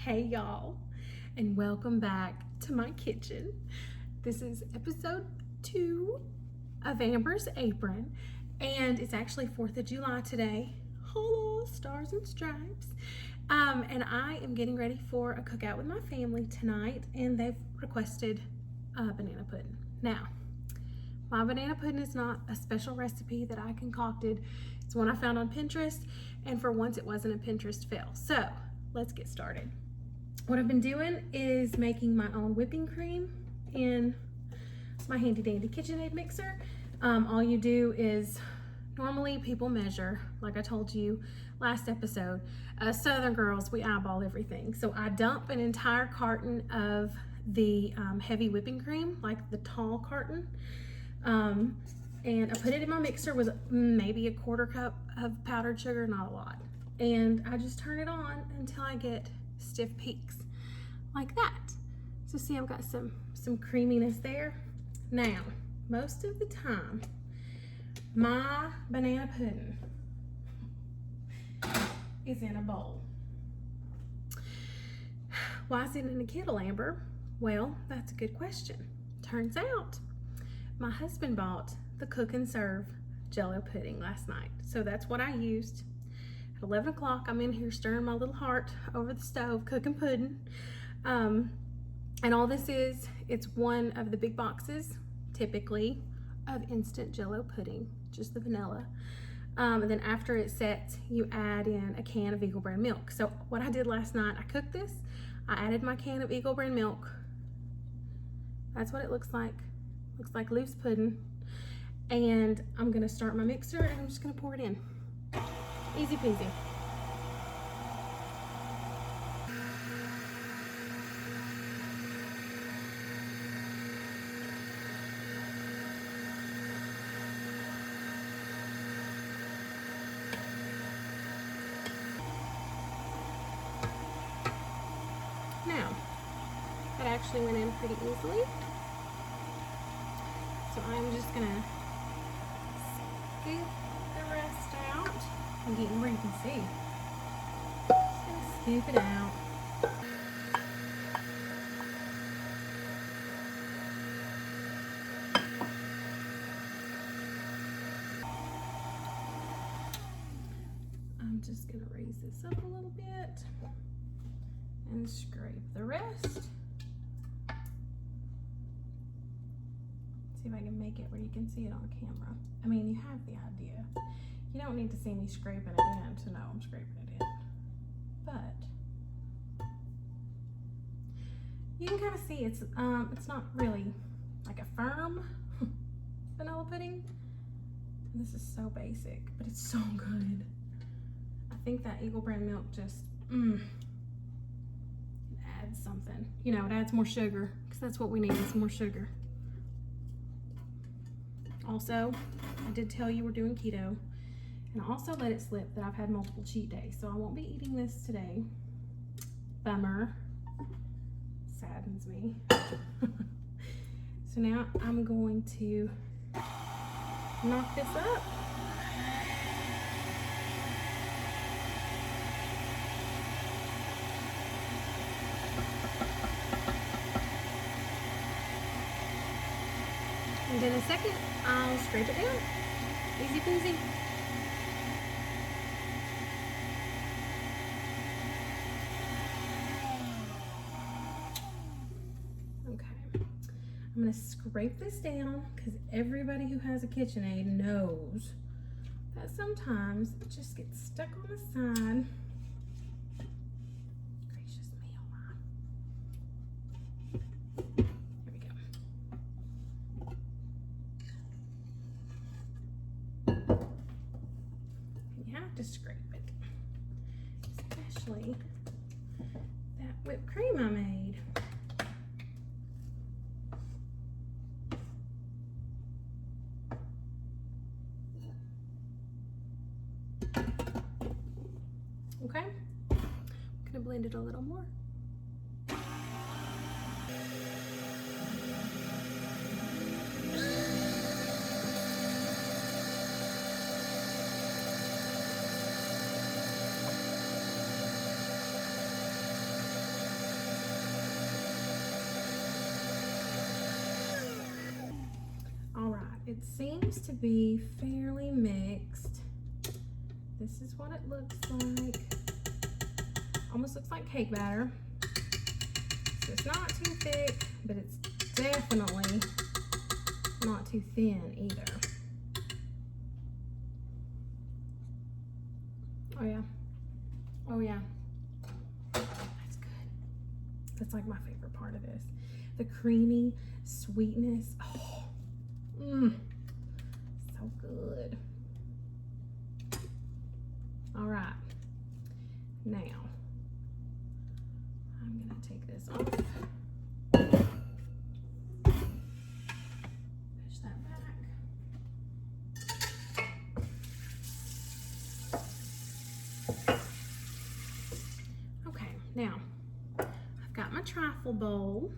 Hey y'all, and welcome back to my kitchen. This is episode 2 of Amber's Apron, and it's actually 4th of July today. Holla, stars and stripes. And I am getting ready for a cookout with my family tonight, and they've requested banana pudding. Now, my banana pudding is not a special recipe that I concocted. It's one I found on Pinterest, and for once it wasn't a Pinterest fail. So let's get started. What I've been doing is making my own whipping cream in my handy dandy KitchenAid mixer. All you do is, normally people measure, like I told you last episode, Southern girls, we eyeball everything. So I dump an entire carton of the heavy whipping cream, like the tall carton, and I put it in my mixer with maybe a 1/4 cup of powdered sugar, not a lot. And I just turn it on until I get stiff peaks like that. So see, I've got some creaminess there. Now, most of the time, my banana pudding is in a bowl. Why is it in a kettle, Amber? Well, that's a good question. Turns out, my husband bought the Cook and Serve Jello pudding last night. So that's what I used. At 11 o'clock, I'm in here stirring my little heart over the stove, cooking pudding. And all this is, it's one of the big boxes, typically, of instant Jello pudding, just the vanilla. And then after it sets, you add in a can of Eagle brand milk. So what I did last night, I cooked this, I added my can of Eagle brand milk. That's what it looks like. Looks like loose pudding. And I'm gonna start my mixer and I'm just gonna pour it in. Easy peasy. Now, that actually went in pretty easily. So I'm just gonna scoop the rest out. I'm getting where you can see. Just gonna scoop it out. I'm just gonna raise this up a little bit and scrape the rest. See if I can make it where you can see it on camera. I mean, you have the idea. You don't need to see me scraping it in to know I'm scraping it in. But you can kind of see it's not really like a firm vanilla pudding. And this is so basic, but it's so good. I think that Eagle brand milk just it adds something. You know, it adds more sugar, because that's what we need, is more sugar. Also, I did tell you we're doing keto, and I also let it slip that I've had multiple cheat days, so I won't be eating this today. Bummer. Saddens me. So now I'm going to knock this up. And in a second, I'll scrape it down. Easy peasy. Okay, I'm gonna scrape this down because everybody who has a KitchenAid knows that sometimes it just gets stuck on the side. Gracious me, oh my. To scrape it, especially that whipped cream I made. Okay, I'm gonna blend it a little more. It seems to be fairly mixed. This is what it looks like. Almost looks like cake batter. So it's not too thick, but it's definitely not too thin either. Oh yeah. Oh yeah. That's good. That's like my favorite part of this. The creamy sweetness. Oh, so good. All right. Now, I'm gonna take this off. Push that back. Okay, now I've got my trifle bowl,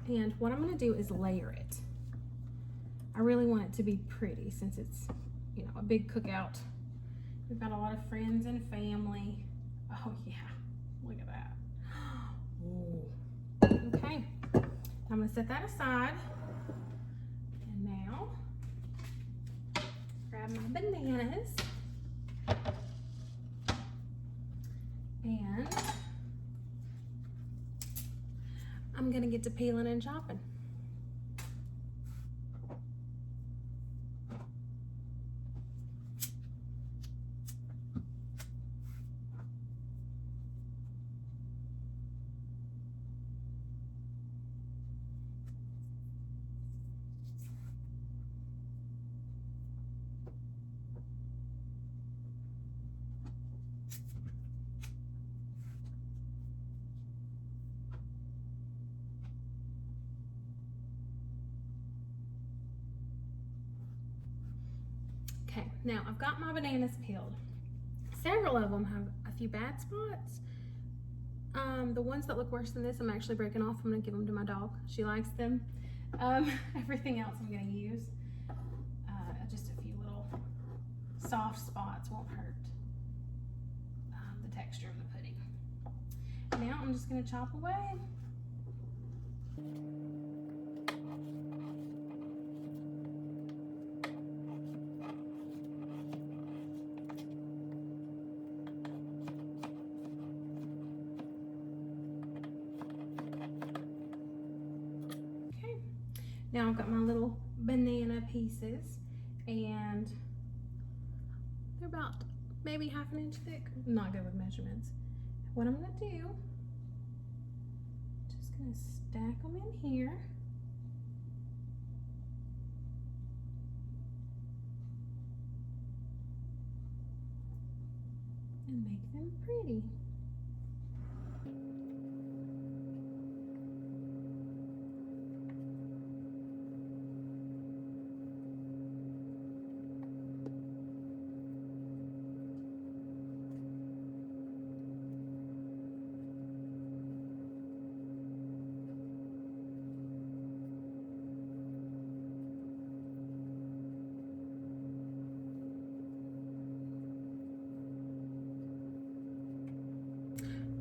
and what I'm gonna do is layer it. I really want it to be pretty since it's, you know, a big cookout. We've got a lot of friends and family. Oh yeah, look at that. Ooh. Okay, I'm gonna set that aside. And now, grab my bananas. And I'm gonna get to peeling and chopping. Okay, now I've got my bananas peeled. Several of them have a few bad spots. The ones that look worse than this, I'm actually breaking off. I'm gonna give them to my dog. She likes them. Everything else I'm gonna use. Just a few little soft spots won't hurt the texture of the pudding. Now I'm just gonna chop away. Now I've got my little banana pieces, and they're about maybe ½ inch thick. I'm not good with measurements. What I'm gonna do, just gonna stack them in here. And make them pretty.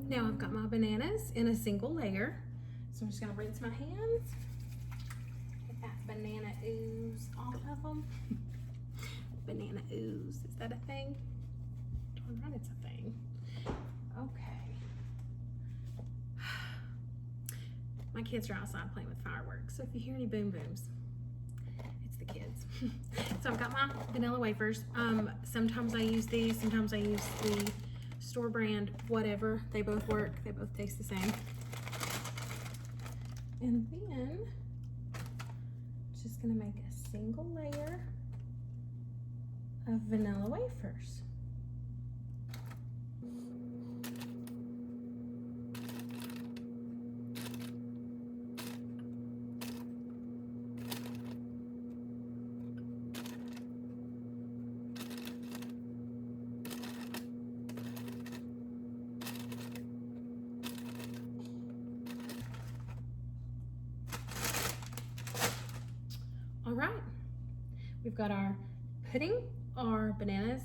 Now I've got my bananas in a single layer. So I'm just gonna rinse my hands. Get that banana ooze off of them. Banana ooze, is that a thing? Darn right, it's a thing. Okay. My kids are outside playing with fireworks, so if you hear any boom booms, it's the kids. So I've got my vanilla wafers. Sometimes I use these, sometimes I use the store brand, whatever. They both work, they both taste the same. And then just gonna make a single layer of vanilla wafers. All right, we've got our pudding, our bananas,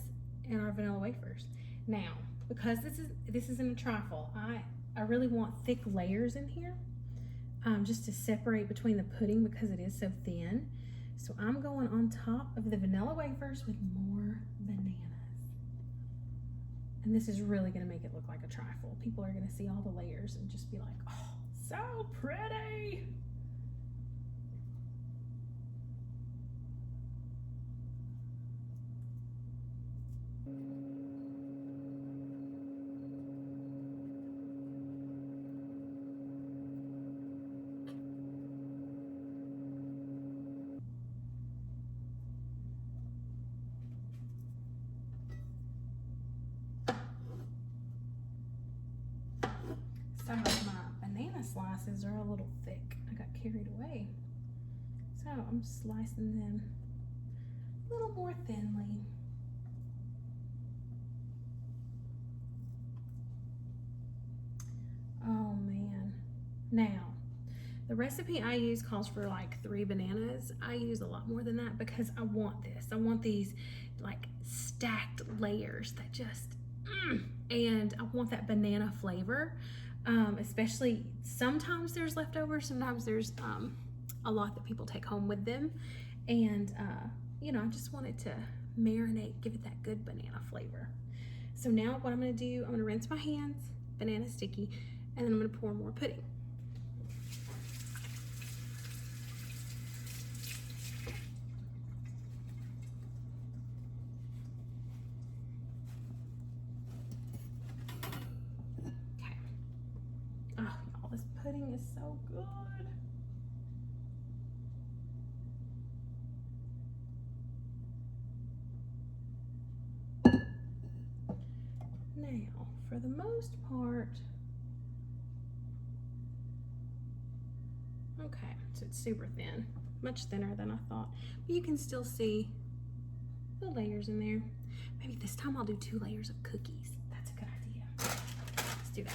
and our vanilla wafers. Now, because this is in a trifle, I really want thick layers in here, just to separate between the pudding because it is so thin. So I'm going on top of the vanilla wafers with more bananas. And this is really gonna make it look like a trifle. People are gonna see all the layers and just be like, oh, so pretty. Some of my banana slices are a little thick. I got carried away. So I'm slicing them a little more thinly. Oh man. Now, the recipe I use calls for like 3 bananas. I use a lot more than that because I want this. I want these like stacked layers that just, and I want that banana flavor. Especially sometimes there's leftovers, sometimes there's a lot that people take home with them. And, you know, I just want it to marinate, give it that good banana flavor. So now what I'm gonna do, I'm gonna rinse my hands, banana sticky, and then I'm gonna pour more pudding. Okay. Oh, y'all, this pudding is so good. Now, for the most part, okay, so it's super thin, much thinner than I thought, but you can still see the layers in there. Maybe this time I'll do 2 layers of cookies. That's a good idea. Let's do that.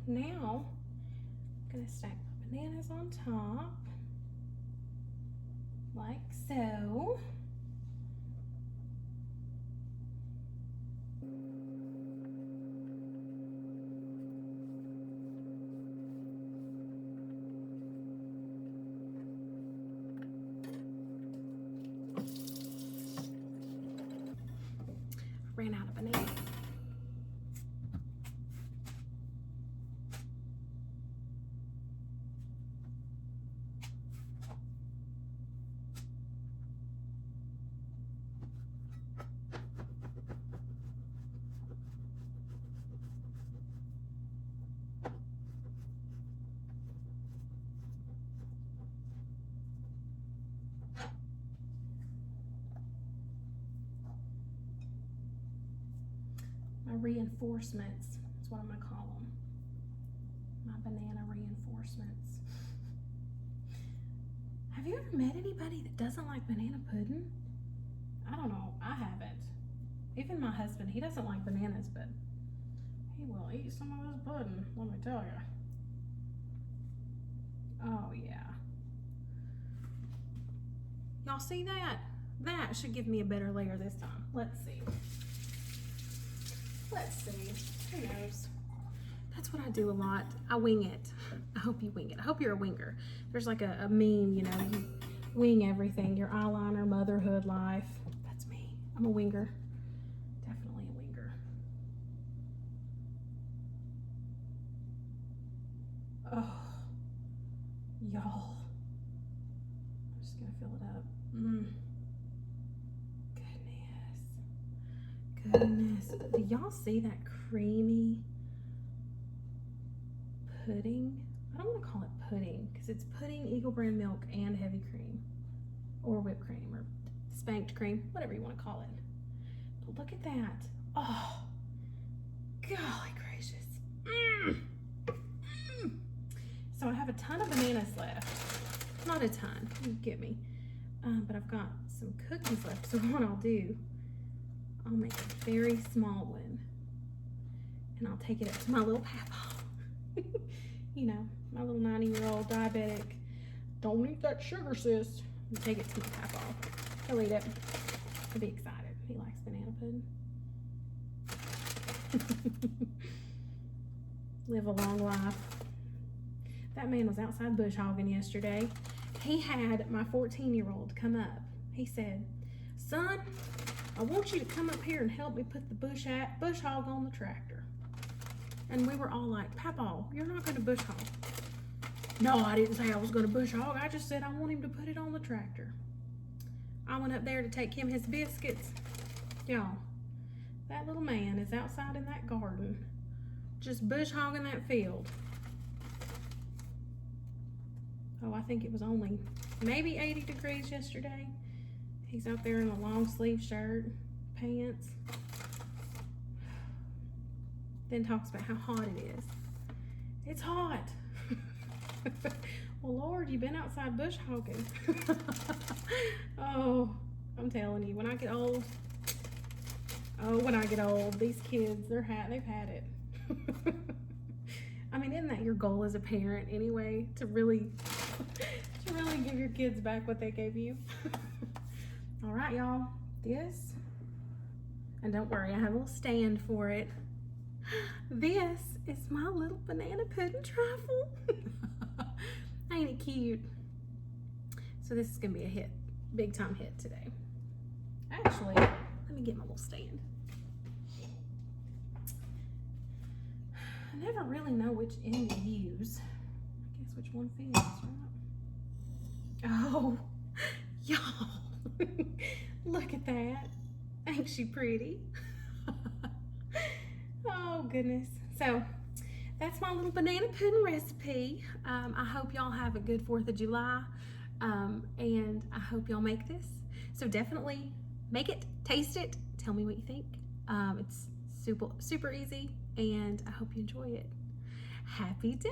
Now, I'm gonna stack my bananas on top, like so. I ran out of bananas. My reinforcements, that's what I'm gonna call them. My banana reinforcements. Have you ever met anybody that doesn't like banana pudding? I don't know, I haven't. Even my husband, he doesn't like bananas, but he will eat some of this pudding, let me tell you. Oh yeah. Y'all see that? That should give me a better layer this time. Let's see. Let's see. Who knows? That's what I do a lot. I wing it. I hope you wing it. I hope you're a winger. There's like a meme, you know, you wing everything. Your eyeliner, motherhood, life. That's me. I'm a winger. Definitely a winger. Oh, y'all. I'm just gonna fill it up. Goodness. Do y'all see that creamy pudding? I don't want to call it pudding because it's pudding, Eagle brand milk, and heavy cream, or whipped cream, or spanked cream, whatever you want to call it. But look at that. Oh, golly gracious. So I have a ton of bananas left. Not a ton, you get me. But I've got some cookies left. So what I'll do, I'll make a very small one. And I'll take it up to my little papa. You know, my little 90-year-old diabetic. Don't eat that sugar, sis. I'll take it to my papa. He'll eat it. He'll be excited. He likes banana pudding. Live a long life. That man was outside bush hogging yesterday. He had my 14-year-old come up. He said, son, I want you to come up here and help me put the bush hog on the tractor. And we were all like, Papa, you're not going to bush hog. No, I didn't say I was going to bush hog. I just said I want him to put it on the tractor. I went up there to take him his biscuits. Y'all, that little man is outside in that garden, just bush hogging that field. Oh, I think it was only maybe 80 degrees yesterday. He's out there in a long sleeve shirt, pants. Then talks about how hot it is. It's hot. Well, Lord, you've been outside bush hogging. Oh, I'm telling you, when I get old, these kids, they've had it. I mean, isn't that your goal as a parent anyway, to really give your kids back what they gave you? All right, y'all, this, and don't worry, I have a little stand for it. This is my little banana pudding trifle. Ain't it cute? So this is gonna be a hit, big time hit today. Actually, let me get my little stand. I never really know which end to use. I guess which one fits, right? Oh, y'all, look at that. Ain't she pretty? Oh, goodness. So, that's my little banana pudding recipe. I hope y'all have a good 4th of July, and I hope y'all make this. So definitely make it, taste it, tell me what you think. It's super easy, and I hope you enjoy it. Happy day!